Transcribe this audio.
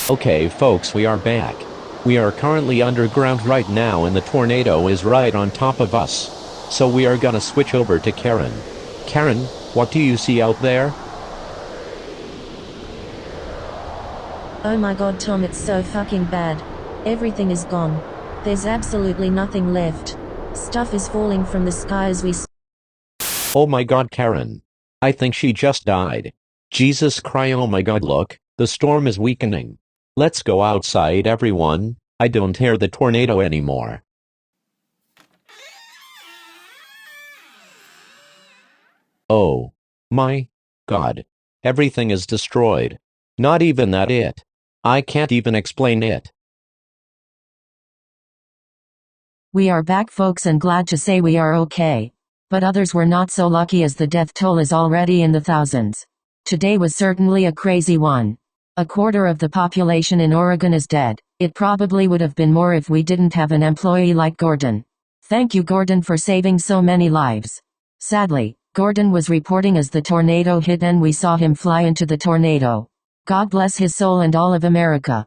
Okay folks, we are back. We are currently underground right now and the tornado is right on top of us. So we are gonna switch over to Karen. Karen, what do you see out there? Oh my god Tom, it's so fucking bad. Everything is gone. There's absolutely nothing left. Stuff is falling from the sky as we Oh my god Karen. I think she just died. Jesus Christ, oh my god, look, the storm is weakening. Let's go outside everyone, I don't hear the tornado anymore. Oh my god. Everything is destroyed. Not even that it. I can't even explain it. We are back folks and glad to say we are okay. But others were not so lucky as the death toll is already in the thousands. Today was certainly a crazy one. A quarter of the population in Oregon is dead. It probably would have been more if we didn't have an employee like Gordon. Thank you Gordon for saving so many lives. Sadly, Gordon was reporting as the tornado hit and we saw him fly into the tornado. God bless his soul and all of America.